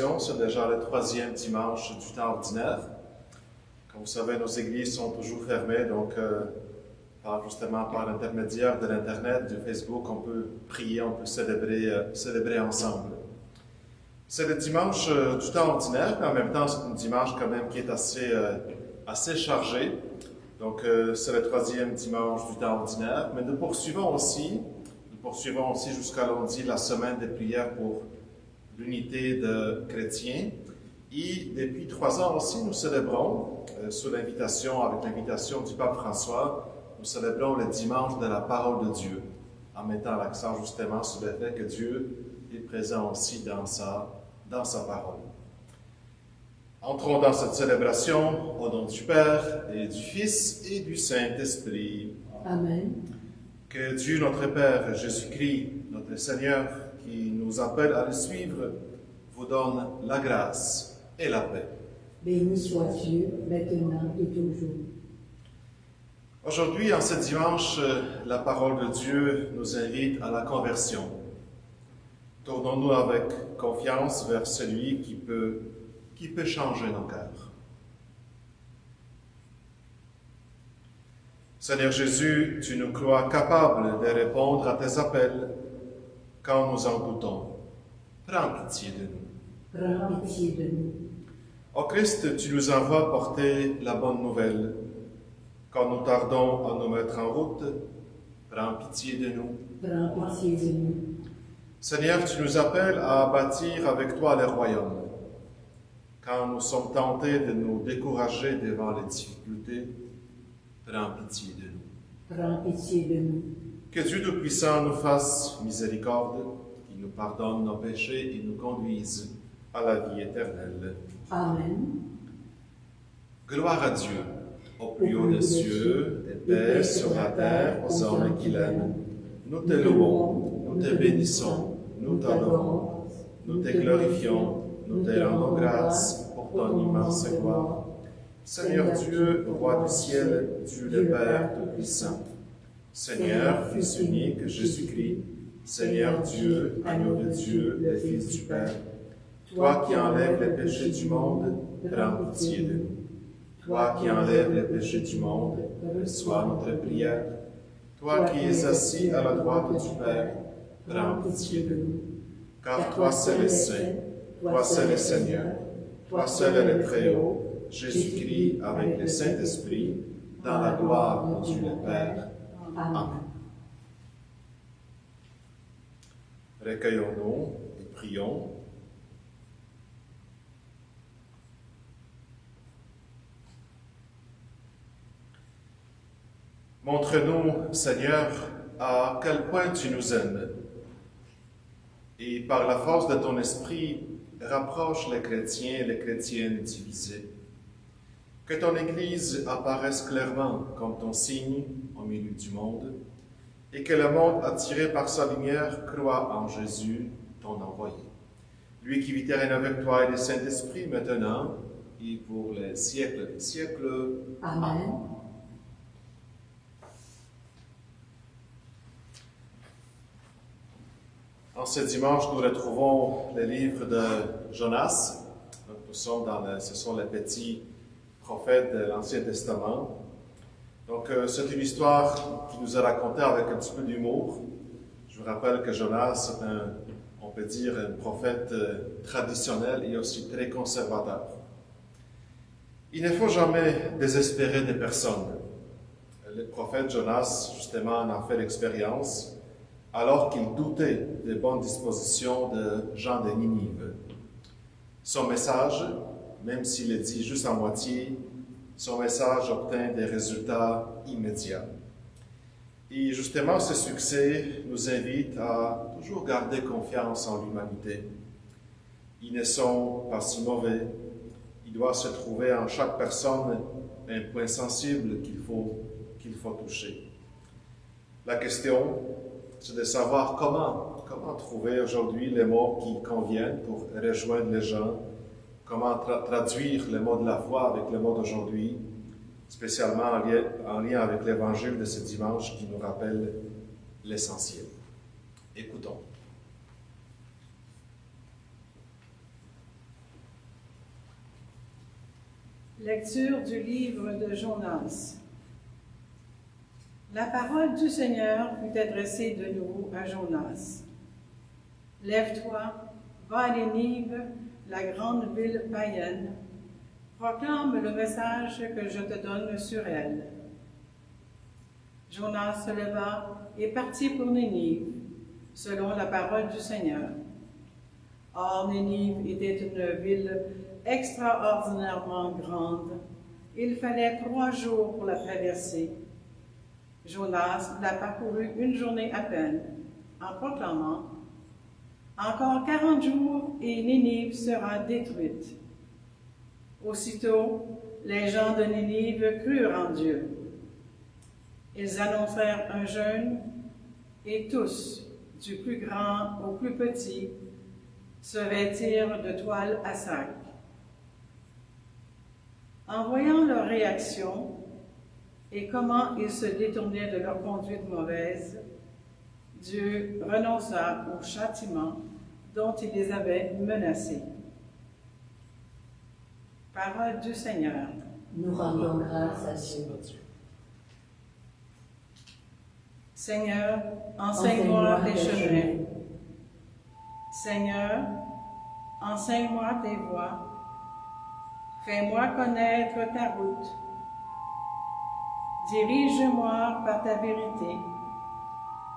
célébration, c'est déjà le 3e dimanche du temps ordinaire. Comme vous savez, nos églises sont toujours fermées, donc justement par l'intermédiaire de l'Internet, du Facebook, on peut prier, on peut célébrer ensemble. C'est le dimanche du temps ordinaire, mais en même temps, c'est un dimanche quand même qui est assez chargé. Donc, c'est le 3e dimanche du temps ordinaire, mais nous poursuivons aussi jusqu'à lundi la semaine des prières pour l'unité de chrétiens. Et depuis 3 ans aussi, nous célébrons, avec l'invitation du pape François, nous célébrons le dimanche de la parole de Dieu, en mettant l'accent justement sur le fait que Dieu est présent aussi dans sa parole. Entrons dans cette célébration au nom du Père et du Fils et du Saint-Esprit. Amen. Que Dieu, notre Père, Jésus-Christ, notre Seigneur, qui nous appelle à le suivre, vous donne la grâce et la paix. Béni soit Dieu, maintenant et toujours. Aujourd'hui, en ce dimanche, la parole de Dieu nous invite à la conversion. Tournons-nous avec confiance vers celui qui peut changer nos cœurs. Seigneur Jésus, tu nous crois capables de répondre à tes appels quand nous en doutons. Prends pitié de nous. Prends pitié de nous. Ô Christ, tu nous envoies porter la bonne nouvelle. Quand nous tardons à nous mettre en route, prends pitié de nous. Prends pitié de nous. Seigneur, tu nous appelles à bâtir avec toi le royaume. Quand nous sommes tentés de nous décourager devant les difficultés, prends pitié de nous. Prends pitié de nous. Que Dieu Tout-Puissant nous fasse miséricorde, qu'il nous pardonne nos péchés et nous conduise à la vie éternelle. Amen. Gloire à Dieu, au plus haut des cieux, et paix sur la terre aux hommes qu'il aime. Nous te louons, nous te bénissons, nous t'adorons, nous te glorifions, nous te rendons grâce pour ton immense gloire. Seigneur Dieu, roi du ciel, Dieu le Père Tout-Puissant, Seigneur, Fils unique, Jésus-Christ, Seigneur Dieu, agneau de Dieu, le Fils du Père, toi qui enlèves les péchés du monde, prends pitié de nous. Toi qui enlèves les péchés du monde, reçois notre prière. Toi qui es assis à la droite du Père, prends pitié de nous. Car toi seul es saint, toi seul es Seigneur, toi seul es le Très-Haut, Jésus-Christ avec le Saint-Esprit, dans la gloire de Dieu le Père. Amen. Recueillons-nous et prions. Montre-nous, Seigneur, à quel point tu nous aimes. Et par la force de ton esprit, rapproche les chrétiens et les chrétiennes divisés. Que ton Église apparaisse clairement comme ton signe au milieu du monde, et que le monde, attiré par sa lumière, croit en Jésus, ton envoyé. Lui qui vit et règne avec toi et le Saint-Esprit, maintenant et pour les siècles des siècles. Amen. En ce dimanche, nous retrouvons le livre de Jonas. Donc, ce sont les petits prophètes de l'Ancien Testament. Donc, c'est une histoire qui nous est racontée avec un petit peu d'humour. Je vous rappelle que Jonas est on peut dire, un prophète traditionnel et aussi très conservateur. Il ne faut jamais désespérer des personnes. Le prophète Jonas, justement, en a fait l'expérience alors qu'il doutait des bonnes dispositions de Jean de Ninive. Son message, même s'il est dit juste à moitié, son message obtint des résultats immédiats. Et justement, ce succès nous invite à toujours garder confiance en l'humanité. Ils ne sont pas si mauvais. Il doit se trouver en chaque personne un point sensible qu'il faut toucher. La question, c'est de savoir comment trouver aujourd'hui les mots qui conviennent pour rejoindre les gens, comment traduire les mots de la foi avec les mots d'aujourd'hui, spécialement en lien avec l'évangile de ce dimanche qui nous rappelle l'essentiel. Écoutons. Lecture du livre de Jonas. La parole du Seigneur fut adressée de nouveau à Jonas. Lève-toi, va à Nénive, la grande ville païenne, proclame le message que je te donne sur elle. Jonas se leva et partit pour Nénive, selon la parole du Seigneur. Or, Nénive était une ville extraordinairement grande. Il fallait 3 jours pour la traverser. Jonas l'a parcouru une journée à peine, en proclamant « Encore 40 jours et Nénive sera détruite. » Aussitôt, les gens de Nénive crurent en Dieu. Ils annoncèrent un jeûne et tous, du plus grand au plus petit, se vêtirent de toile à sac. En voyant leur réaction et comment ils se détournaient de leur conduite mauvaise, Dieu renonça au châtiment dont il les avait menacés. Parole du Seigneur. Nous rendons grâce à Dieu. Seigneur, enseigne-moi tes chemins. Seigneur, enseigne-moi tes voies. Fais-moi connaître ta route. Dirige-moi par ta vérité.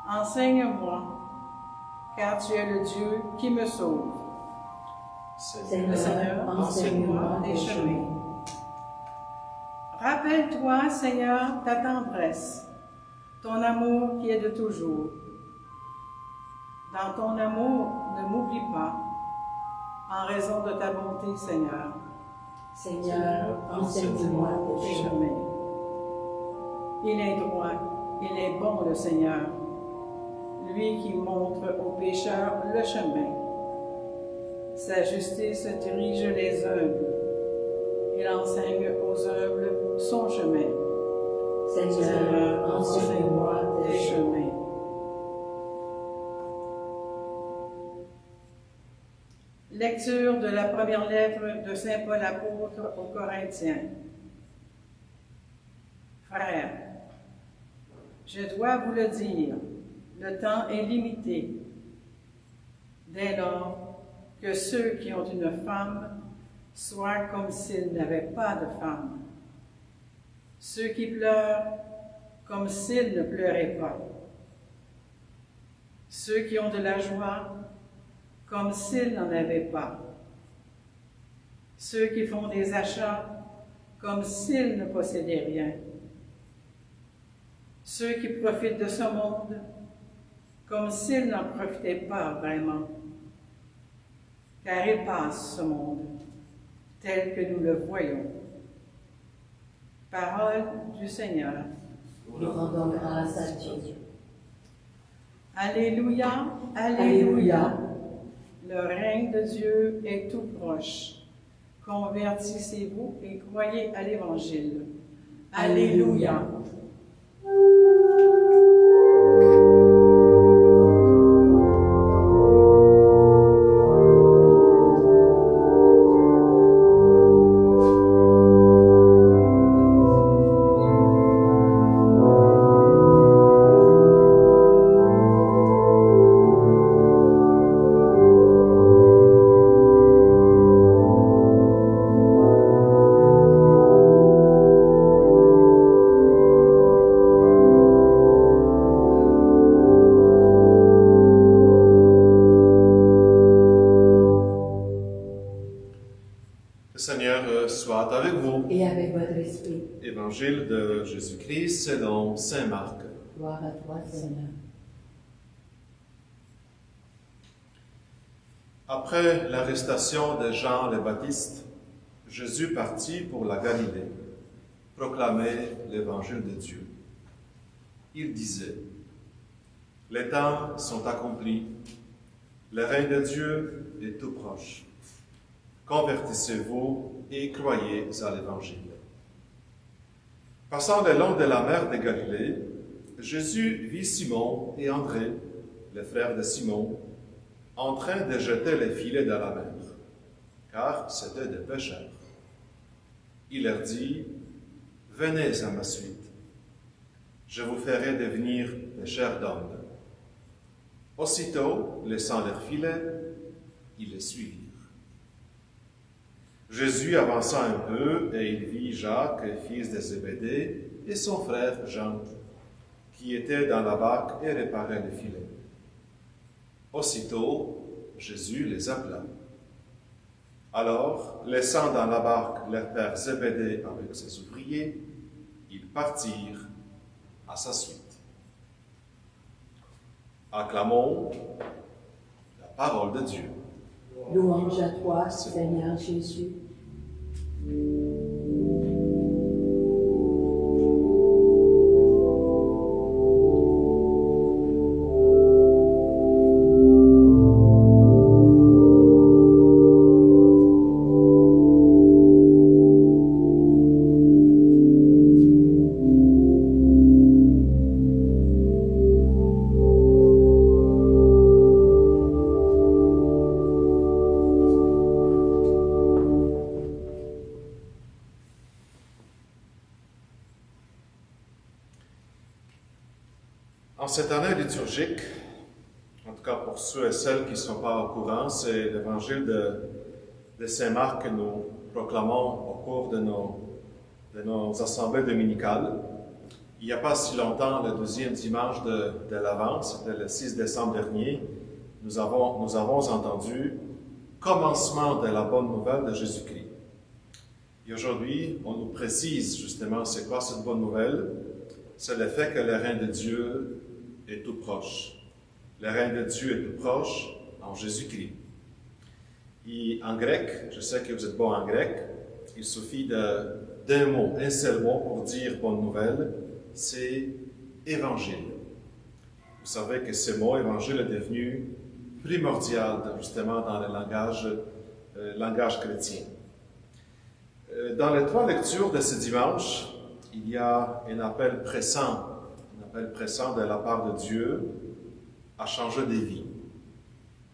Enseigne-moi, car tu es le Dieu qui me sauve. Seigneur, enseigne-moi tes chemins. Rappelle-toi, Seigneur, ta tendresse, ton amour qui est de toujours. Dans ton amour, ne m'oublie pas, en raison de ta bonté, Seigneur. Seigneur, enseigne-moi tes chemins. Il est droit, il est bon le Seigneur, lui qui montre aux pécheurs le chemin. Sa justice dirige les humbles. Il enseigne aux humbles son chemin. Seigneur, enseigne-moi tes chemins. Lecture de la première lettre de Saint Paul apôtre aux Corinthiens. Frères, je dois vous le dire, le temps est limité. Dès lors que ceux qui ont une femme soient comme s'ils n'avaient pas de femme. Ceux qui pleurent comme s'ils ne pleuraient pas. Ceux qui ont de la joie comme s'ils n'en avaient pas. Ceux qui font des achats comme s'ils ne possédaient rien. Ceux qui profitent de ce monde comme s'ils n'en profitaient pas vraiment. Car il passe ce monde, tel que nous le voyons. Parole du Seigneur. Nous rendons grâce à Dieu. Alléluia, alléluia. Le règne de Dieu est tout proche. Convertissez-vous et croyez à l'Évangile. Alléluia. Le Seigneur soit avec vous. Et avec votre esprit. Évangile de Jésus-Christ selon saint Marc. Gloire à toi, Seigneur. Après l'arrestation de Jean le Baptiste, Jésus partit pour la Galilée, proclamer l'évangile de Dieu. Il disait, « Les temps sont accomplis, le règne de Dieu est tout proche. Convertissez-vous et croyez à l'Évangile. » Passant le long de la mer de Galilée, Jésus vit Simon et André, les frères de Simon, en train de jeter les filets dans la mer, car c'étaient des pêcheurs. Il leur dit, « Venez à ma suite, je vous ferai devenir des chairs d'hommes. » Aussitôt, laissant leur filet, ils les suivirent. Jésus avança un peu et il vit Jacques, fils de Zébédée, et son frère Jean, qui étaient dans la barque et réparaient le filet. Aussitôt, Jésus les appela. Alors, laissant dans la barque leur père Zébédée avec ses ouvriers, ils partirent à sa suite. Acclamons la parole de Dieu. Louange à toi, Seigneur Jésus. En cette année liturgique, en tout cas pour ceux et celles qui ne sont pas au courant, c'est l'évangile de Saint Marc que nous proclamons au cours de nos assemblées dominicales. Il n'y a pas si longtemps, le 12e dimanche de l'Avent, c'était le 6 décembre dernier, nous avons entendu « Commencement de la bonne nouvelle de Jésus-Christ ». Et aujourd'hui, on nous précise justement c'est quoi cette bonne nouvelle. C'est le fait que le règne de Dieu est tout proche. Le règne de Dieu est tout proche en Jésus-Christ. Et en grec, je sais que vous êtes bon en grec, il suffit d'un mot, un seul mot pour dire bonne nouvelle, c'est évangile. Vous savez que ce mot évangile est devenu primordial justement dans le langage chrétien. Dans les 3 lectures de ce dimanche, il y a un appel pressant de la part de Dieu à changer des vies.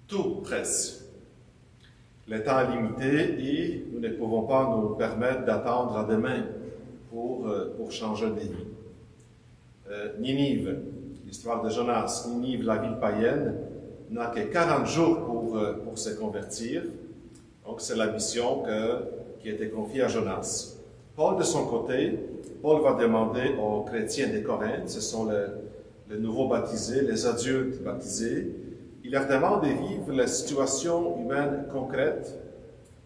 Tout presse. Le temps est limité et nous ne pouvons pas nous permettre d'attendre à demain pour changer des vies. Ninive, l'histoire de Jonas, Ninive, la ville païenne, n'a que 40 jours pour se convertir. Donc c'est la mission qui a été confiée à Jonas. Paul, de son côté, Paul va demander aux chrétiens de Corinthe, ce sont les nouveaux baptisés, les adultes baptisés, il leur demande de vivre la situation humaine concrète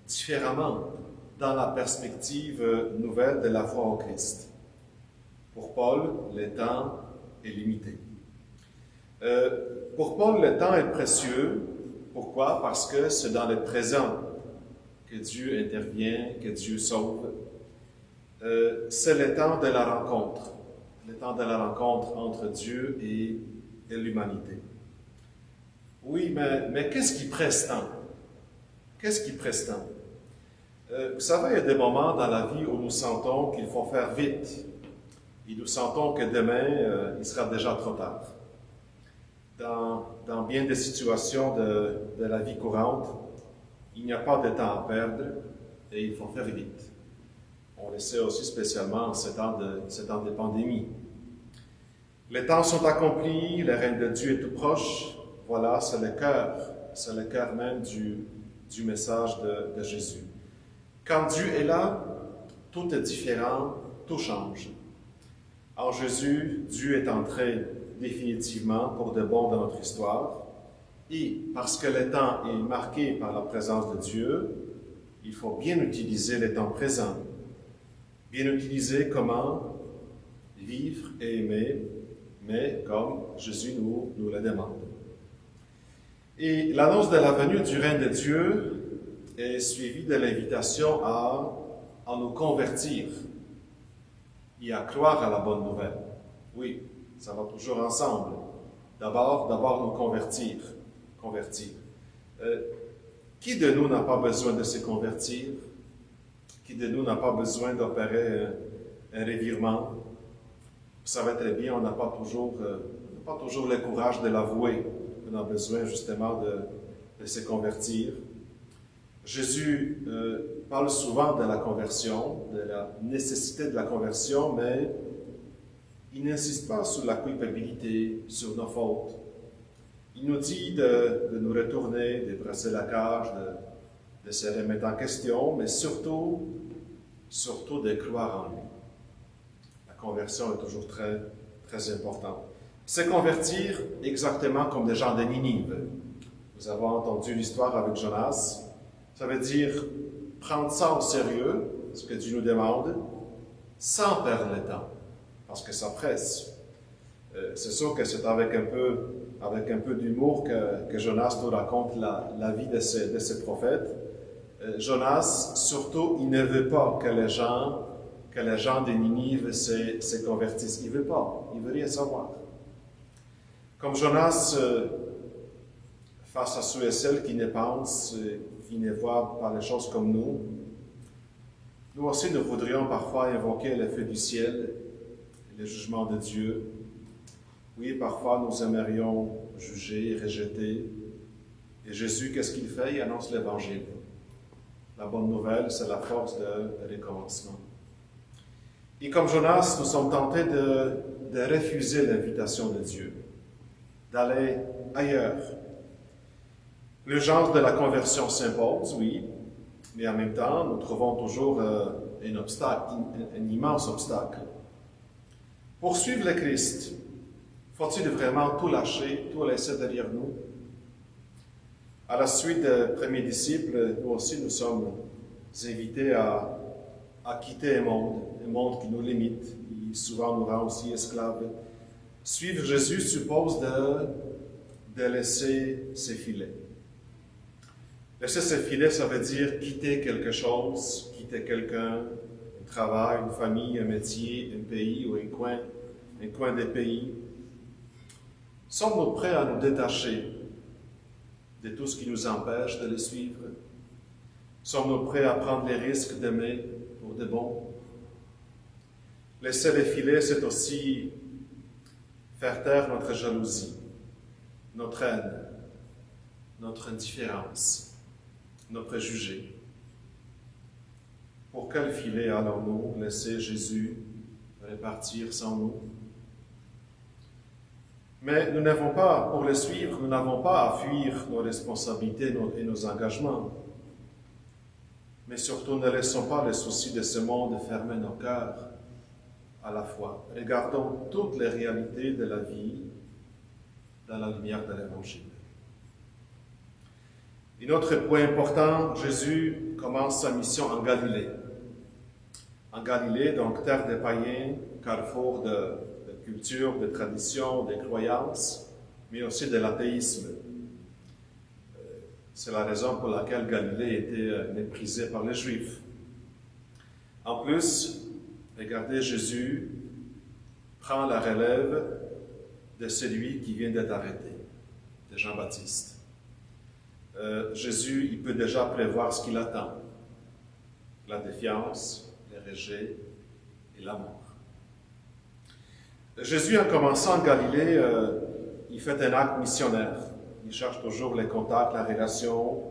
différemment dans la perspective nouvelle de la foi en Christ. Pour Paul, le temps est limité. Pour Paul, le temps est précieux. Pourquoi? Parce que c'est dans le présent que Dieu intervient, que Dieu sauve. C'est le temps de la rencontre entre Dieu et l'humanité. Oui, mais qu'est-ce qui presse tant? Qu'est-ce qui presse tant? Vous savez, il y a des moments dans la vie où nous sentons qu'il faut faire vite. Et nous sentons que demain, il sera déjà trop tard. Dans bien des situations de la vie courante, il n'y a pas de temps à perdre et il faut faire vite. On le sait aussi spécialement en ces temps de pandémie. Les temps sont accomplis, le règne de Dieu est tout proche. Voilà, c'est le cœur même du message de Jésus. Quand Dieu est là, tout est différent, tout change. En Jésus, Dieu est entré définitivement pour de bon dans notre histoire. Et parce que le temps est marqué par la présence de Dieu, il faut bien utiliser le temps présent. Bien utiliser comment vivre et aimer, mais comme Jésus nous le demande. Et l'annonce de la venue du règne de Dieu est suivie de l'invitation à nous convertir et à croire à la bonne nouvelle. Oui, ça va toujours ensemble. D'abord nous convertir. Qui de nous n'a pas besoin de se convertir? Qui de nous n'a pas besoin d'opérer un revirement? Vous savez très bien, on n'a pas toujours le courage de l'avouer. On a besoin justement de se convertir. Jésus parle souvent de la conversion, de la nécessité de la conversion, mais il n'insiste pas sur la culpabilité, sur nos fautes. Il nous dit de nous retourner, de brasser la cage, de se remettre en question, mais surtout de croire en lui. La conversion est toujours très, très importante. Se convertir exactement comme des gens de Ninive. Nous avons entendu l'histoire avec Jonas. Ça veut dire prendre ça au sérieux, ce que Dieu nous demande, sans perdre le temps, parce que ça presse. C'est sûr que c'est avec un peu d'humour que Jonas nous raconte la vie de ces prophètes. Jonas, surtout, il ne veut pas que les gens de Ninive se convertissent. Il ne veut pas, il ne veut rien savoir. Comme Jonas, face à ceux et celles qui ne pensent, qui ne voient pas les choses comme nous aussi, nous voudrions parfois invoquer le feu du ciel, le jugement de Dieu. Oui, parfois nous aimerions juger, rejeter. Et Jésus, qu'est-ce qu'il fait? Il annonce l'Évangile. La bonne nouvelle, c'est la force de recommencement. Et comme Jonas, nous sommes tentés de refuser l'invitation de Dieu, d'aller ailleurs. L'urgence de la conversion s'impose, oui, mais en même temps, nous trouvons toujours un obstacle, un immense obstacle. Pour suivre le Christ, faut-il vraiment tout lâcher, tout laisser derrière nous? À la suite des premiers disciples, nous aussi, nous sommes invités à quitter un monde qui nous limite, qui souvent nous rend aussi esclaves. Suivre Jésus suppose de laisser ses filets. Laisser ses filets, ça veut dire quitter quelque chose, quitter quelqu'un, un travail, une famille, un métier, un pays ou un coin des pays. Sommes-nous prêts à nous détacher de tout ce qui nous empêche de le suivre? Sommes-nous prêts à prendre les risques d'aimer pour de bon? Laisser les filets, c'est aussi faire taire notre jalousie, notre haine, notre indifférence, nos préjugés. Pour quel filet allons-nous laisser Jésus repartir sans nous? Mais nous n'avons pas, pour le suivre, nous n'avons pas à fuir nos responsabilités et nos engagements. Mais surtout, ne laissons pas les soucis de ce monde fermer nos cœurs à la fois. Regardons toutes les réalités de la vie dans la lumière de l'Évangile. Un autre point important, Jésus commence sa mission en Galilée. En Galilée, donc terre des païens, carrefour de culture, de tradition, de croyances, mais aussi de l'athéisme. C'est la raison pour laquelle Galilée était méprisée par les Juifs. En plus, regardez, Jésus prend la relève de celui qui vient d'être arrêté, de Jean-Baptiste. Jésus, il peut déjà prévoir ce qu'il attend. La défiance, le rejet et la mort. Jésus, en commençant en Galilée, il fait un acte missionnaire. Il cherche toujours les contacts, la relation.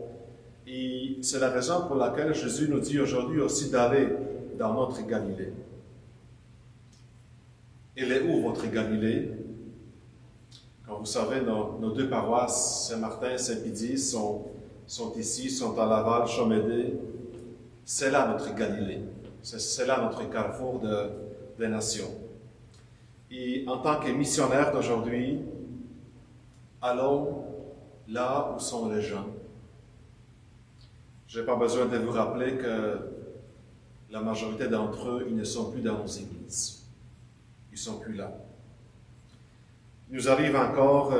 Et c'est la raison pour laquelle Jésus nous dit aujourd'hui aussi d'aller dans notre Galilée. Elle est où votre Galilée? Comme vous savez, nos deux paroisses, Saint-Martin et Saint-Pédis, sont ici, sont à Laval, Chaumédé. C'est là notre Galilée. C'est là notre carrefour des nations. Et en tant que missionnaires d'aujourd'hui, allons là où sont les gens. Je n'ai pas besoin de vous rappeler que la majorité d'entre eux, ils ne sont plus dans nos églises. Ils ne sont plus là. Il nous arrive encore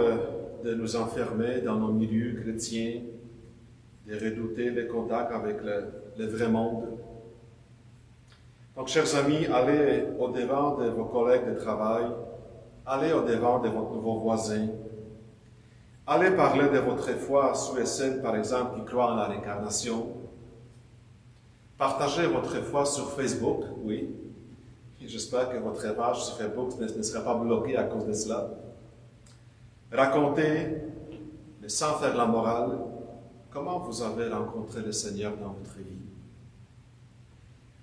de nous enfermer dans nos milieux chrétiens, de redouter les contacts avec le vrai monde. Donc, chers amis, allez au-devant de vos collègues de travail, allez au-devant de vos voisins, allez parler de votre foi à ceux et celles, par exemple, qui croient en la réincarnation. Partagez votre foi sur Facebook, oui. J'espère que votre page sur Facebook ne sera pas bloquée à cause de cela. Racontez, mais sans faire la morale, comment vous avez rencontré le Seigneur dans votre vie?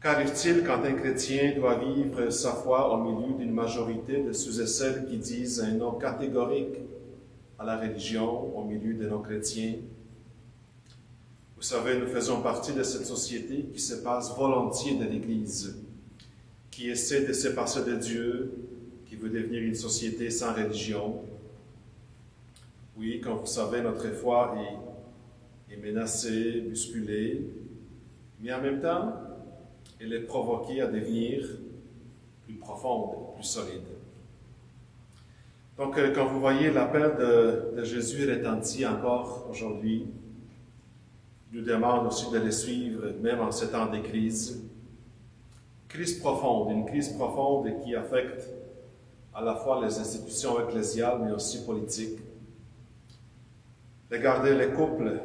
Qu'arrive-t-il quand un chrétien doit vivre sa foi au milieu d'une majorité de ceux et celles qui disent un non catégorique à la religion, au milieu de nos chrétiens? Vous savez, nous faisons partie de cette société qui se passe volontiers de l'Église, qui essaie de se passer de Dieu, qui veut devenir une société sans religion. Oui, comme vous savez, notre foi est menacée, bousculée, mais en même temps, elle est provoquée à devenir plus profonde, plus solide. Donc, quand vous voyez l'appel de Jésus retentit encore aujourd'hui, il nous demande aussi de le suivre, même en ces temps de crise. Crise profonde, une crise profonde qui affecte à la fois les institutions ecclésiales, mais aussi politiques. Regardez les couples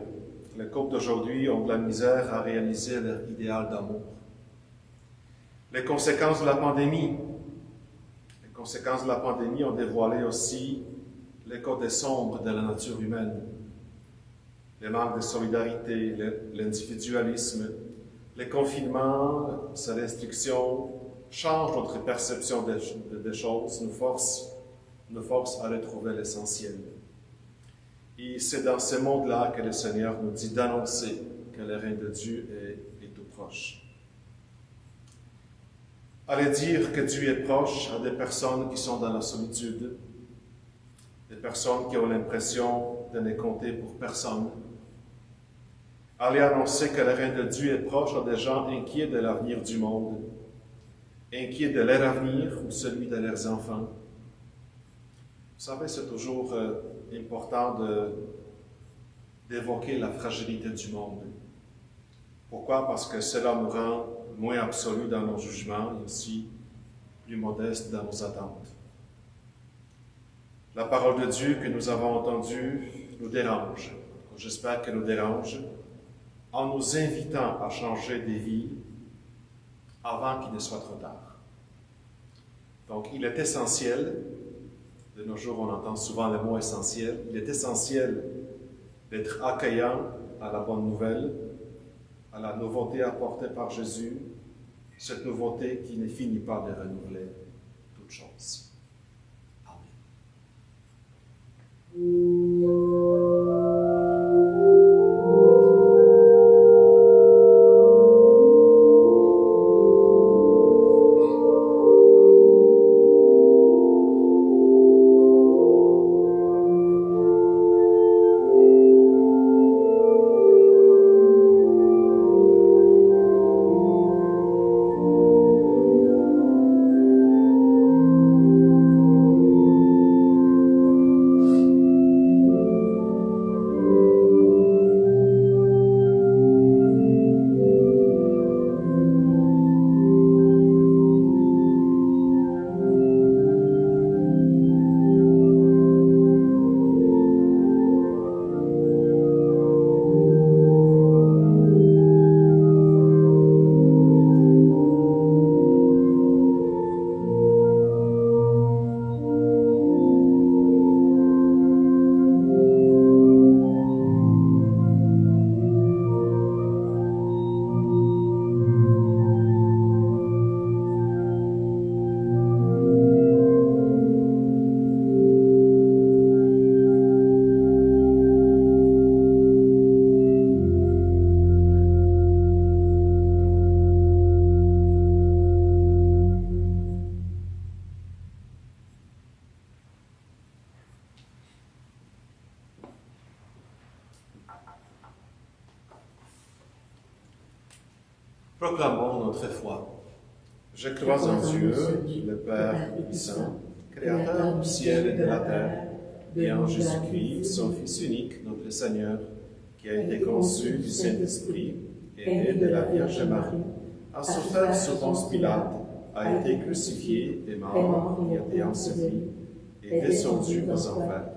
d'aujourd'hui ont de la misère à réaliser leur idéal d'amour. Les conséquences de la pandémie ont dévoilé aussi les côtés sombres de la nature humaine. Les manques de solidarité, l'individualisme, les confinements, ces restrictions changent notre perception des choses, nous forcent à retrouver l'essentiel. Et c'est dans ce monde-là que le Seigneur nous dit d'annoncer que le règne de Dieu est tout proche. Allez dire que Dieu est proche à des personnes qui sont dans la solitude, des personnes qui ont l'impression de ne compter pour personne. Allez annoncer que le règne de Dieu est proche à des gens inquiets de l'avenir du monde, inquiets de leur avenir ou celui de leurs enfants. Vous savez, c'est toujours important d'évoquer la fragilité du monde. Pourquoi? Parce que cela nous rend moins absolus dans nos jugements et aussi plus modestes dans nos attentes. La parole de Dieu que nous avons entendue nous dérange. J'espère qu'elle nous dérange en nous invitant à changer des vies avant qu'il ne soit trop tard. Donc, il est essentiel, de nos jours on entend souvent le mot essentiel, il est essentiel d'être accueillant à la bonne nouvelle, à la nouveauté apportée par Jésus, cette nouveauté qui ne finit pas de renouveler toutes choses. Amen. Proclamons notre foi. Je crois en Dieu, le Père Tout-Puissant, Créateur du ciel et de la terre, et en Jésus-Christ, son Fils unique, notre Seigneur, qui a été conçu du Saint-Esprit, est né de la Vierge Marie, a souffert sous Ponce Pilate, a été crucifié, est mort, et a été enseveli, est descendu aux enfers.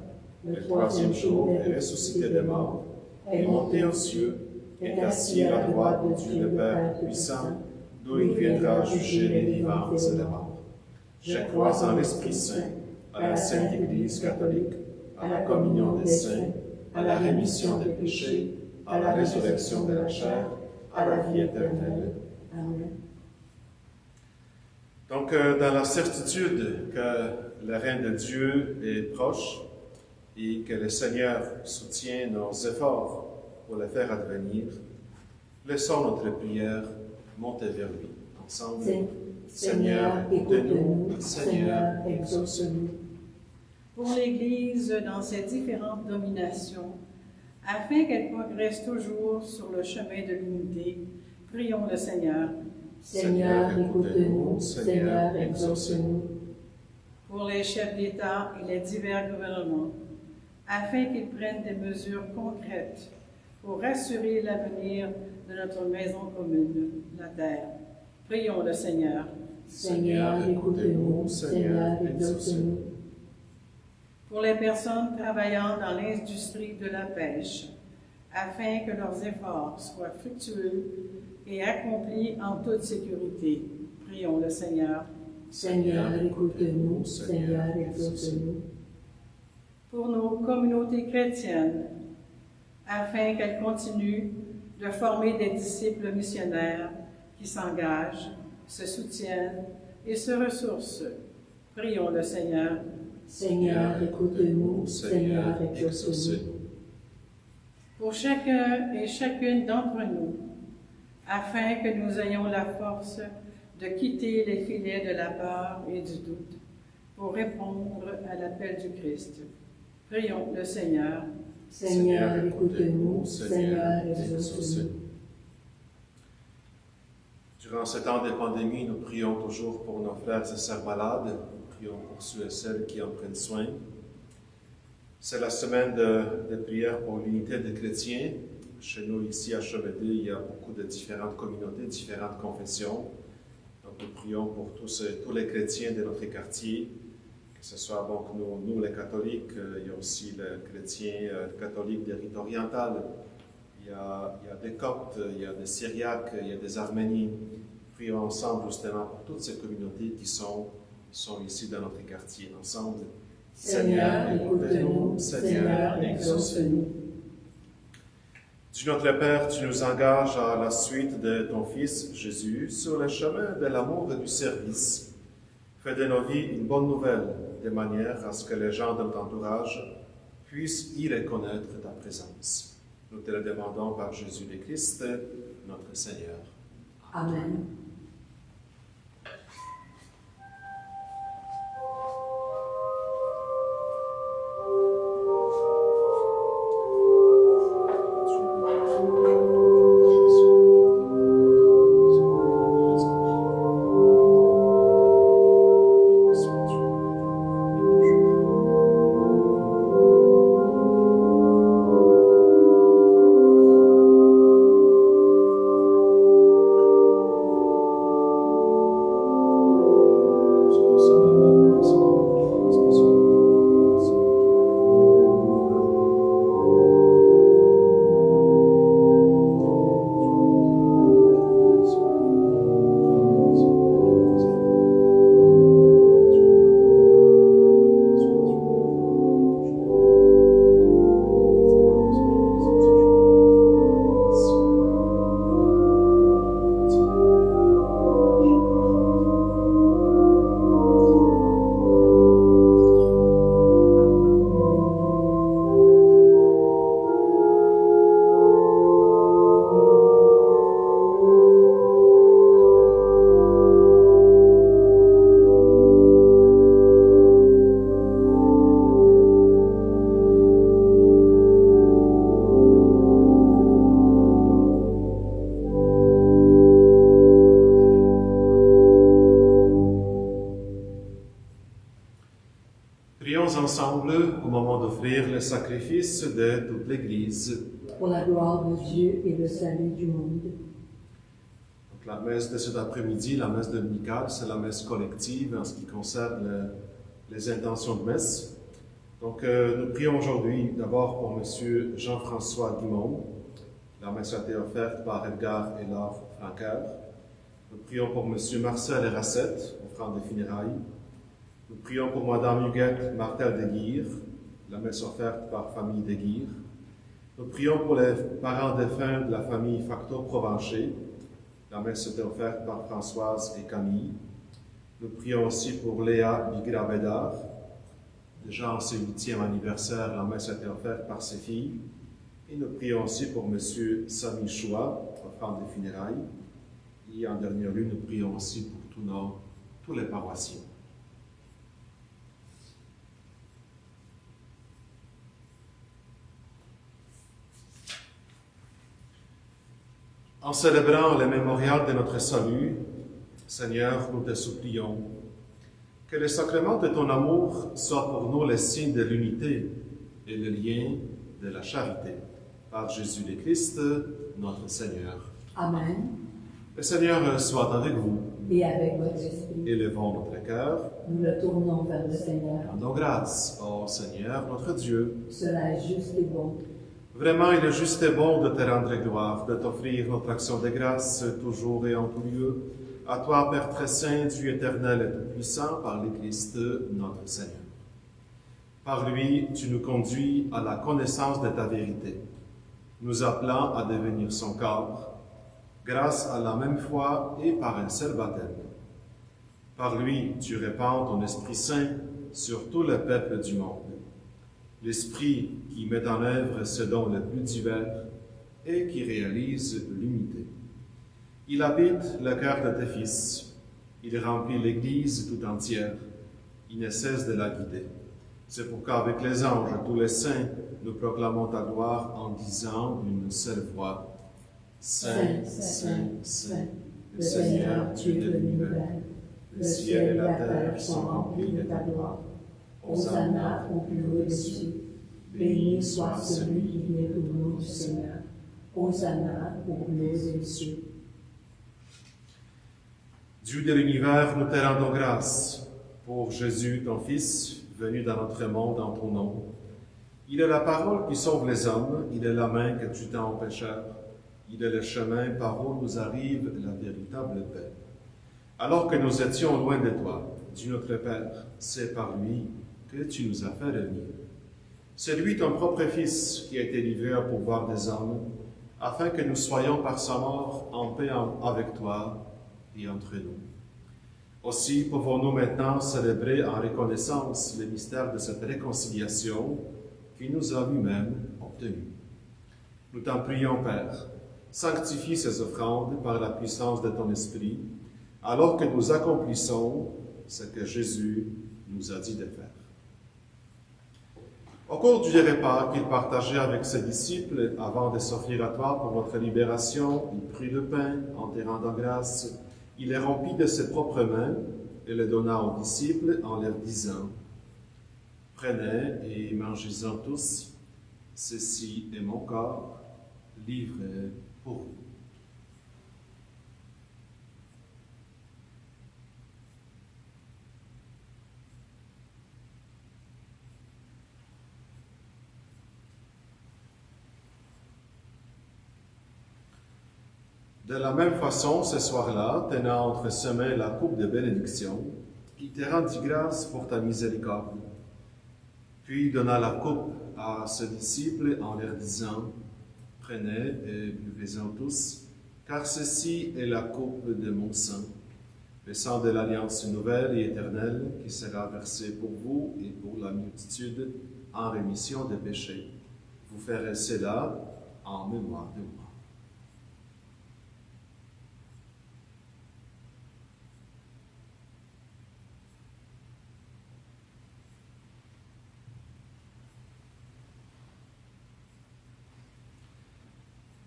Le troisième jour est ressuscité des morts, est monté aux cieux, est assis à la droite de Dieu le Père Puissant, d'où il viendra juger les vivants et les morts. Je crois en l'Esprit Saint, à la Sainte Église catholique, à la communion des saints, à la rémission des péchés, à la résurrection de la chair, à la vie éternelle. Amen. Donc, dans la certitude que le règne de Dieu est proche et que le Seigneur soutient nos efforts pour le faire advenir, laissons notre prière monter vers lui. Ensemble, Seigneur, écoute-nous. Seigneur, exauce-nous. Pour l'Église dans ses différentes dominations, afin qu'elle progresse toujours sur le chemin de l'unité, prions le Seigneur. Seigneur, écoute-nous. Seigneur, exauce-nous. Pour les chefs d'État et les divers gouvernements, afin qu'ils prennent des mesures concrètes pour assurer l'avenir de notre maison commune, la terre. Prions le Seigneur. Seigneur, écoute-nous. Seigneur, exauce-nous. Pour les personnes travaillant dans l'industrie de la pêche, afin que leurs efforts soient fructueux et accomplis en toute sécurité. Prions le Seigneur. Seigneur, écoute-nous. Seigneur, exauce-nous. Pour nos communautés chrétiennes, afin qu'elles continuent de former des disciples missionnaires qui s'engagent, se soutiennent et se ressourcent. Prions le Seigneur. Seigneur, écoute-nous. Seigneur, exauce-nous. Pour chacun et chacune d'entre nous, afin que nous ayons la force de quitter les filets de la peur et du doute pour répondre à l'appel du Christ. Prions le Seigneur. Seigneur, écoute-nous. Seigneur, exauce-nous. Durant ce temps de pandémie, nous prions toujours pour nos frères et sœurs malades. Nous prions pour ceux et celles qui en prennent soin. C'est la semaine de prière pour l'unité des chrétiens. Chez nous, ici à Chevedé, il y a beaucoup de différentes communautés, différentes confessions. Donc, nous prions pour tous les chrétiens de notre quartier, que ce soit donc nous les catholiques, il y a aussi les chrétiens catholiques des rites orientales, il y a des Coptes, il y a des Syriaques, il y a des Arméniens. Prions ensemble justement pour toutes ces communautés qui sont ici dans notre quartier. Ensemble, Seigneur, écoute-nous. Seigneur, exauce-nous. Dieu notre Père, tu nous engages à la suite de ton Fils Jésus sur le chemin de l'amour et du service. Fais de nos vies une bonne nouvelle, de manière à ce que les gens de notre entourage puissent y reconnaître ta présence. Nous te le demandons par Jésus le Christ, notre Seigneur. Amen. Prions ensemble au moment d'offrir le sacrifice de toute l'Église. Pour la gloire de Dieu et le salut du monde. Donc, la messe de cet après-midi, la messe dominicale, c'est la messe collective en ce qui concerne les intentions de messe. Donc, nous prions aujourd'hui d'abord pour M. Jean-François Guimond. La messe a été offerte par Edgar et Laure Franqueur. Nous prions pour M. Marcel Rassette, offrande des funérailles. Nous prions pour Mme Huguette Martel Deguire, la messe offerte par famille Deguire. Nous prions pour les parents défunts de la famille Facto-Provencher. La messe était offerte par Françoise et Camille. Nous prions aussi pour Léa Bigra-Bédard. Déjà en ce 8e anniversaire, la messe a été offerte par ses filles. Et nous prions aussi pour M. Sami Choua, offrande des funérailles. Et en dernier lieu, nous prions aussi pour tous les paroissiens. En célébrant le mémorial de notre salut, Seigneur, nous te supplions que le sacrement de ton amour soit pour nous le signe de l'unité et le lien de la charité. Par Jésus le Christ, notre Seigneur. Amen. Le Seigneur soit avec vous. Et avec votre esprit, Élevons notre cœur. nous le tournons vers le Seigneur. Rendons grâce au Seigneur, notre Dieu. Cela est juste et bon. Vraiment, il est juste et bon de te rendre gloire, de t'offrir notre action de grâce toujours et en tout lieu. À toi, Père très saint, Dieu éternel et tout-puissant, par le Christ, notre Seigneur. Par lui, tu nous conduis à la connaissance de ta vérité, nous appelant à devenir son corps, grâce à la même foi et par un seul baptême. Par lui, tu répands ton Esprit Saint sur tout le peuple du monde. L'Esprit qui met en œuvre ce don le plus divers et qui réalise l'unité. Il habite le cœur de tes fils, il remplit l'Église tout entière, il ne cesse de la guider. C'est pourquoi avec les anges et tous les saints, nous proclamons ta gloire en disant d'une seule voix, Saint, Saint, Saint, le Seigneur Dieu de l'univers, le ciel et la terre sont remplis de ta gloire. Hosanna au plus haut des cieux. Béni soit celui qui vient au nom du Seigneur. Hosanna au plus haut des cieux. Dieu de l'univers, nous te rendons grâce pour Jésus, ton Fils, venu dans notre monde en ton nom. Il est la parole qui sauve les hommes, il est la main que tu tends aux pécheurs, il est le chemin par où nous arrive la véritable paix. Alors que nous étions loin de toi, Dieu notre Père, c'est par lui que tu nous as fait revenir. C'est lui, ton propre Fils, qui a été livré au pouvoir des hommes, afin que nous soyons par sa mort en paix avec toi et entre nous. Aussi pouvons-nous maintenant célébrer en reconnaissance le mystère de cette réconciliation qui nous a lui-même obtenus. Nous t'en prions, Père, sanctifie ces offrandes par la puissance de ton Esprit, alors que nous accomplissons ce que Jésus nous a dit de faire. Au cours du repas qu'il partageait avec ses disciples avant de s'offrir à toi pour notre libération, il prit le pain en te rendant grâce. Il les rompit de ses propres mains et le donna aux disciples en leur disant « Prenez et mangez-en tous, ceci est mon corps, livré pour vous. » De la même façon, ce soir-là, tenant entre ses mains la coupe de bénédiction, il te rendit grâce pour ta miséricorde. Puis il donna la coupe à ses disciples en leur disant « Prenez et buvez-en tous, car ceci est la coupe de mon sang, le sang de l'alliance nouvelle et éternelle qui sera versé pour vous et pour la multitude en rémission des péchés. Vous ferez cela en mémoire de moi. »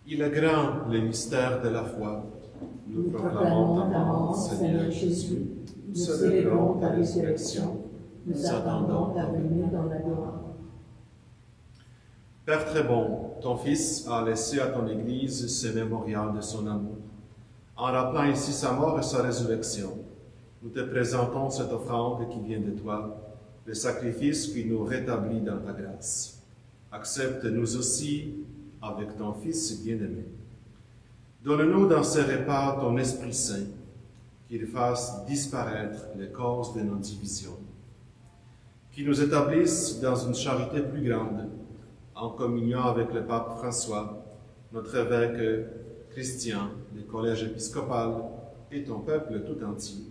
Il est grand le mystère de la foi. Nous proclamons ta mort, Seigneur Jésus. Nous célébrons ta résurrection. Nous attendons ta venue dans la gloire. Père très bon, ton Fils a laissé à ton Église ce mémorial de son amour. En rappelant ici sa mort et sa résurrection, nous te présentons cette offrande qui vient de toi, le sacrifice qui nous rétablit dans ta grâce. Accepte-nous aussi avec ton Fils bien-aimé. Donne-nous dans ce repas ton Esprit Saint, qu'il fasse disparaître les causes de nos divisions, qu'il nous établisse dans une charité plus grande, en communion avec le pape François, notre évêque Christian, le collège épiscopal et ton peuple tout entier.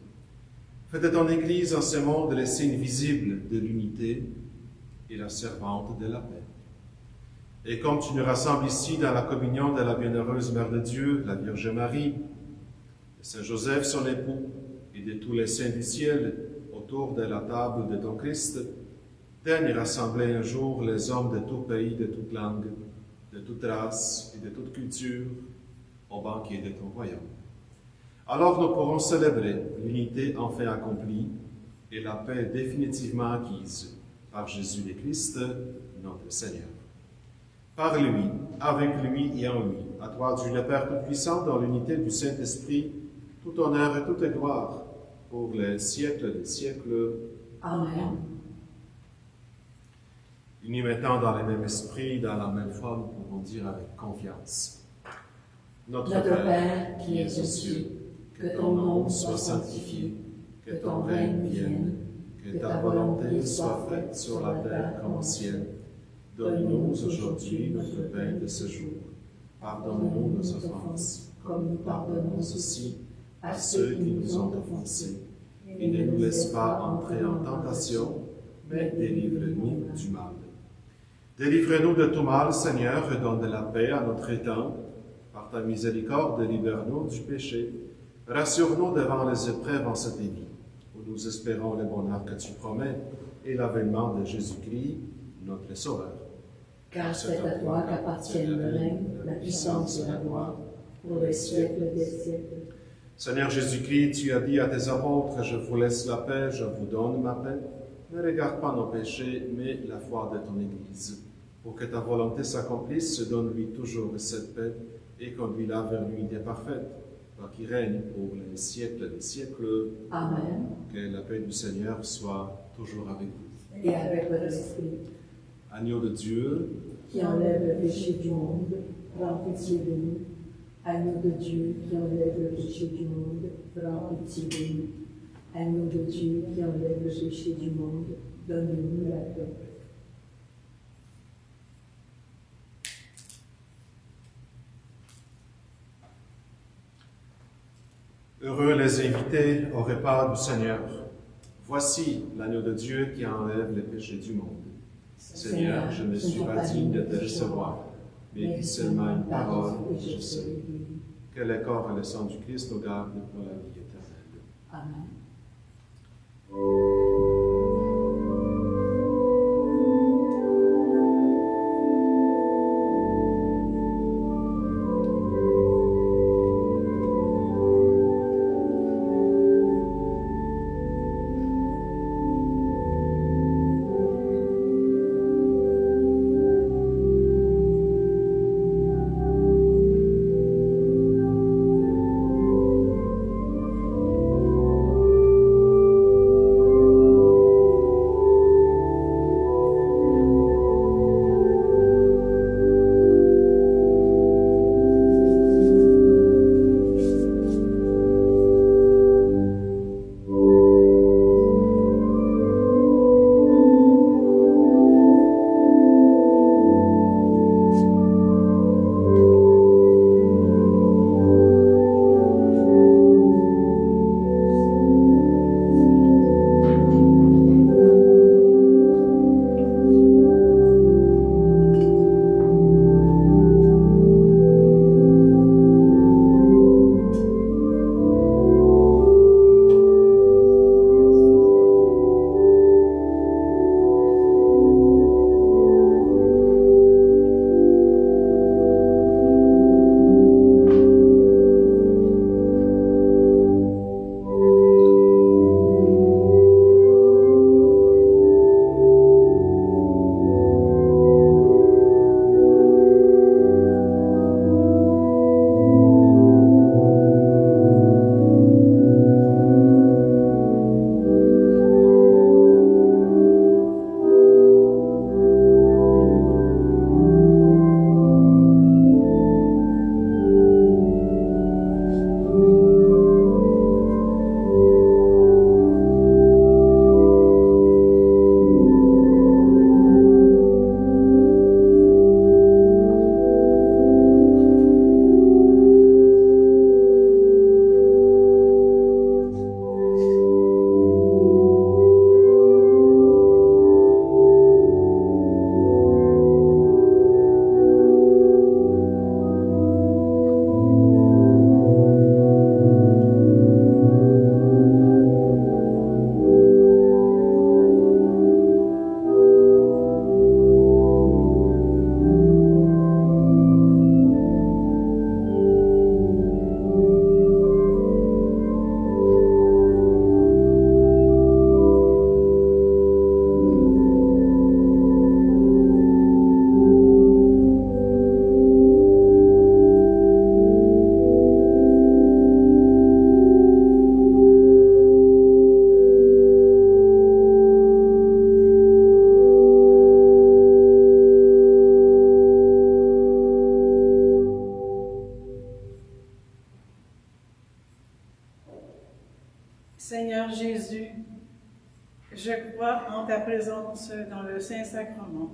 Fais de ton Église en ce monde les signes visibles de l'unité et la servante de la paix. Et comme tu nous rassembles ici dans la communion de la bienheureuse Mère de Dieu, la Vierge Marie, de Saint Joseph son époux et de tous les saints du ciel autour de la table de ton Christ, daigne rassembler un jour les hommes de tout pays, de toute langue, de toute race et de toute culture au banquet de ton royaume. Alors nous pourrons célébrer l'unité enfin accomplie et la paix définitivement acquise par Jésus le Christ, notre Seigneur. Par lui, avec lui et en lui, à toi Dieu le Père Tout-Puissant, dans l'unité du Saint-Esprit, tout honneur et toute gloire pour les siècles des siècles. Amen. Unis mettant dans le même esprit, dans la même foi, nous pouvons dire avec confiance. Notre Père qui es aux cieux, que ton nom soit sanctifié, que ton règne vienne, que ta volonté soit faite sur la terre comme au ciel. Donne-nous aujourd'hui notre pain de ce jour. Pardonne-nous nos offenses, comme nous pardonnons aussi à ceux qui nous ont offensés. Et ne nous laisse pas entrer en tentation, mais délivre-nous du mal. Délivre-nous de tout mal, Seigneur, et donne de la paix à notre temps. Par ta miséricorde, libère-nous du péché. Rassure-nous devant les épreuves en cette vie, où nous espérons le bonheur que tu promets et l'avènement de Jésus-Christ, notre Sauveur. Car c'est à toi qu'appartiennent le règne, la puissance et la gloire, pour les siècles des siècles. Seigneur Jésus-Christ, tu as dit à tes apôtres, je vous laisse la paix, je vous donne ma paix. Ne regarde pas nos péchés, mais la foi de ton Église. Pour que ta volonté s'accomplisse, donne-lui toujours cette paix et conduis-la vers l'unité parfaite, toi qui règnes pour les siècles des siècles. Amen. Que la paix du Seigneur soit toujours avec vous. Et avec votre esprit, Agneau de Dieu, qui enlève le péché du monde, prends pitié de nous. Agneau de Dieu, qui enlève le péché du monde, prends pitié de nous. Agneau de Dieu, qui enlève le péché du monde, donne-nous la paix. heureux les invités au repas du Seigneur. Voici l'agneau de Dieu qui enlève les péchés du monde. Seigneur, je ne suis pas digne de te recevoir, mais dis seulement une parole et je serai guéri. Que le corps et le sang du Christ nous gardent pour la vie éternelle. Amen. Seigneur Jésus, je crois en ta présence dans le Saint-Sacrement.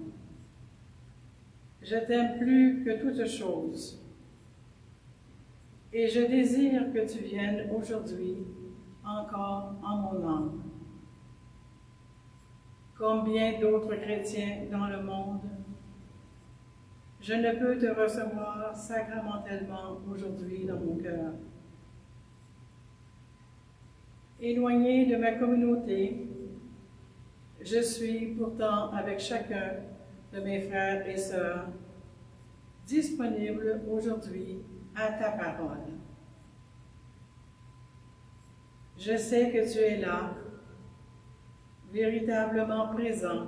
Je t'aime plus que toute chose. Et je désire que tu viennes aujourd'hui encore en mon âme. Comme bien d'autres chrétiens dans le monde, je ne peux te recevoir sacramentellement aujourd'hui dans mon cœur. Éloigné de ma communauté, je suis pourtant avec chacun de mes frères et sœurs, disponible aujourd'hui à ta parole. Je sais que tu es là, véritablement présent,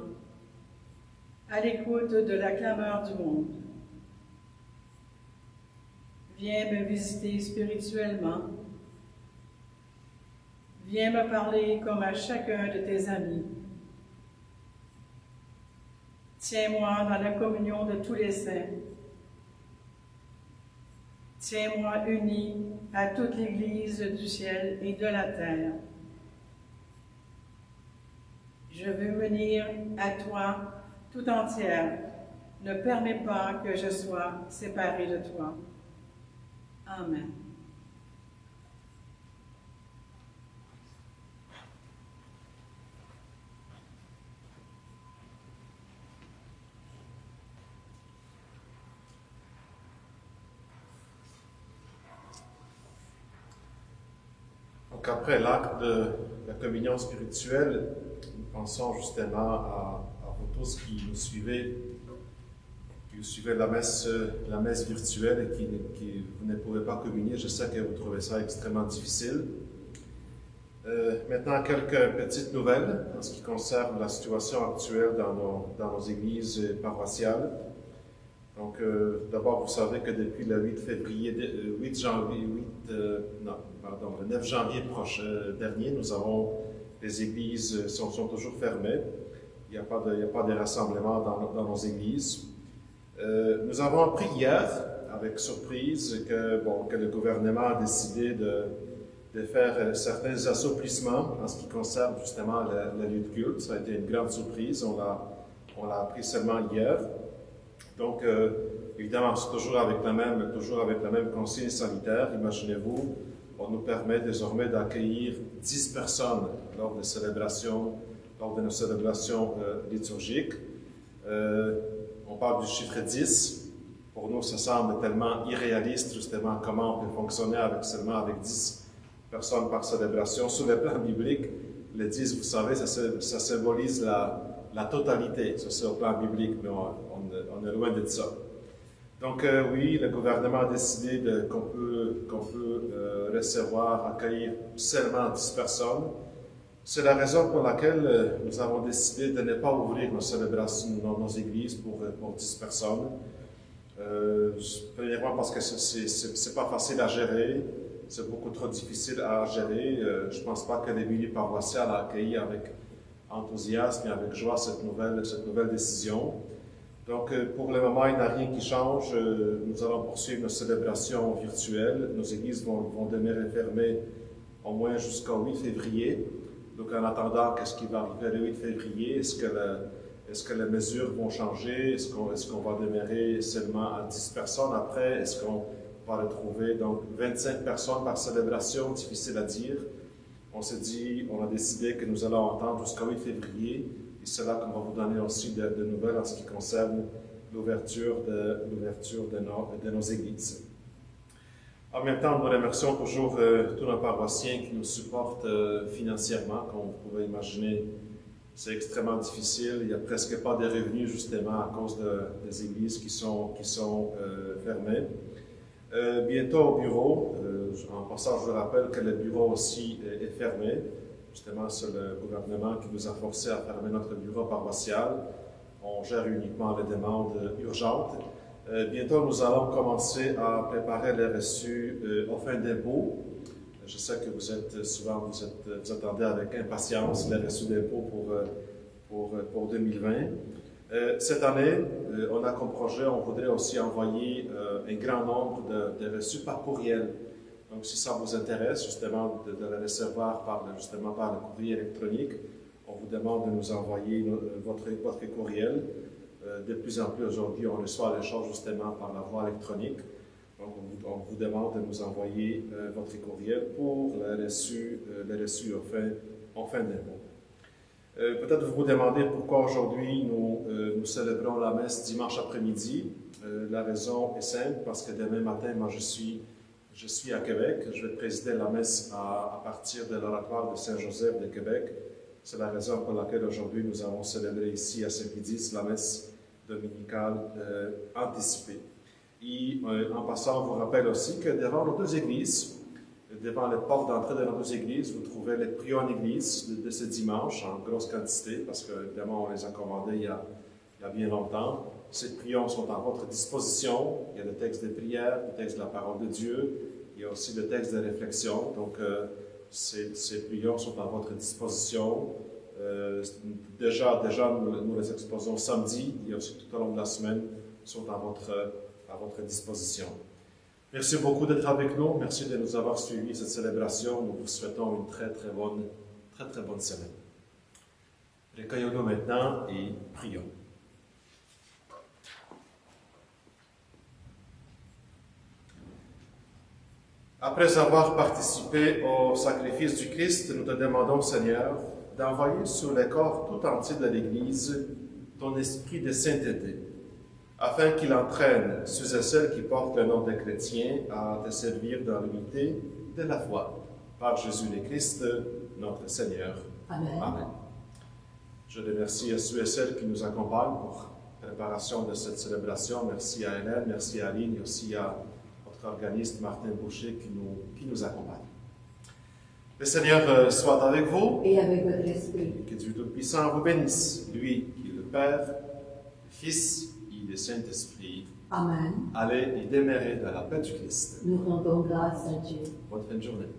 à l'écoute de la clameur du monde. Viens me visiter spirituellement. Viens me parler comme à chacun de tes amis. Tiens-moi dans la communion de tous les saints. Tiens-moi uni à toute l'Église du ciel et de la terre. Je veux venir à toi tout entière. Ne permets pas que je sois séparée de toi. Amen. Donc après l'acte de la communion spirituelle, nous pensons justement à vous tous qui nous suivez la messe virtuelle et qui vous ne pouvez pas communier. Je sais que vous trouvez ça extrêmement difficile. Maintenant, quelques petites nouvelles en ce qui concerne la situation actuelle dans nos églises paroissiales. Donc, d'abord, vous savez que depuis le 9 janvier dernier, les églises sont toujours fermées. Il n'y a pas de rassemblement dans nos églises. Nous avons appris hier, avec surprise, que le gouvernement a décidé de faire certains assouplissements en ce qui concerne justement la lieu de culte. Ça a été une grande surprise. On l'a appris seulement hier. Donc, évidemment, c'est toujours avec la même consigne sanitaire. Imaginez-vous, on nous permet désormais d'accueillir 10 personnes lors de nos célébrations liturgiques. On parle du chiffre 10. Pour nous, ça semble tellement irréaliste, justement, comment on peut fonctionner seulement avec 10 personnes par célébration. Sur le plan biblique, le 10, vous savez, ça symbolise la totalité. Ça, c'est au plan biblique, mais on est loin de ça. Donc, oui, le gouvernement a décidé qu'on peut accueillir seulement 10 personnes. C'est la raison pour laquelle nous avons décidé de ne pas ouvrir nos célébrations dans nos églises pour 10 personnes. Premièrement, parce que c'est pas facile à gérer, c'est beaucoup trop difficile à gérer. Je ne pense pas que les milieux paroissiales a accueilli avec enthousiasme et avec joie cette nouvelle décision. Donc, pour le moment, il n'y a rien qui change. Nous allons poursuivre nos célébrations virtuelles. Nos églises vont demeurer fermées au moins jusqu'au 8 février. Donc, en attendant, qu'est-ce qui va arriver le 8 février? Est-ce que les mesures vont changer? Est-ce qu'on va demeurer seulement à 10 personnes après? Est-ce qu'on va retrouver donc 25 personnes par célébration? Difficile à dire. On a décidé que nous allons attendre jusqu'au 8 février. Et c'est là qu'on va vous donner aussi de nouvelles en ce qui concerne l'ouverture de nos églises. En même temps, nous remercions toujours tous nos paroissiens qui nous supportent financièrement. Comme vous pouvez imaginer, c'est extrêmement difficile. Il n'y a presque pas de revenus, justement, à cause des églises qui sont fermées. Bientôt au bureau, en passant, je vous rappelle que le bureau aussi est fermé. Justement, c'est le gouvernement qui nous a forcé à fermer notre bureau paroissial. On gère uniquement les demandes urgentes. Bientôt, nous allons commencer à préparer les reçus aux fins d'impôt. Je sais que vous attendez avec impatience les reçus d'impôt pour 2020. Cette année, on a comme projet, on voudrait aussi envoyer un grand nombre de reçus par courriel. Donc, si ça vous intéresse, justement, de le recevoir par le courrier électronique, on vous demande de nous envoyer votre courriel. De plus en plus aujourd'hui, on reçoit l'échange justement par la voie électronique. Donc, on vous demande de nous envoyer votre courriel pour le reçu en fin de mois. Peut-être vous vous demandez pourquoi aujourd'hui nous célébrons la messe dimanche après-midi. La raison est simple, parce que demain matin, moi je suis à Québec. Je vais présider la messe à partir de l'oratoire de Saint-Joseph de Québec. C'est la raison pour laquelle aujourd'hui nous avons célébré ici à Saint-Pédis la messe dominicale anticipée. Et en passant, on vous rappelle aussi que devant nos deux églises, devant les portes d'entrée de nos deux églises, vous trouvez les prions en église de ce dimanche en grosse quantité, parce que évidemment on les a commandés il y a bien longtemps. Ces prions sont à votre disposition. Il y a le texte de prière, le texte de la parole de Dieu, il y a aussi le texte de réflexion. Donc ces prions sont à votre disposition. Déjà nous les exposons samedi, et aussi tout au long de la semaine sont à votre disposition. Merci beaucoup d'être avec nous. Merci de nous avoir suivis cette célébration. Nous vous souhaitons une très bonne semaine. Recueillons-nous maintenant et prions. Après avoir participé au sacrifice du Christ, nous te demandons, Seigneur, d'envoyer sur le corps tout entier de l'Église ton esprit de sainteté, afin qu'il entraîne ceux et celles qui portent le nom de chrétiens à te servir dans l'unité de la foi. Par Jésus le Christ, notre Seigneur. Amen. Amen. Je remercie à ceux et celles qui nous accompagnent pour la préparation de cette célébration. Merci à Hélène, merci à Aline, et aussi à notre organiste Martin Boucher qui nous accompagne. Le Seigneur soit avec vous. Et avec votre esprit. Que Dieu Tout-Puissant vous bénisse, lui qui est le Père, le Fils et le Saint-Esprit. Amen. Allez et demeurez dans la paix du Christ. Nous rendons grâce à Dieu. Bonne fin de journée.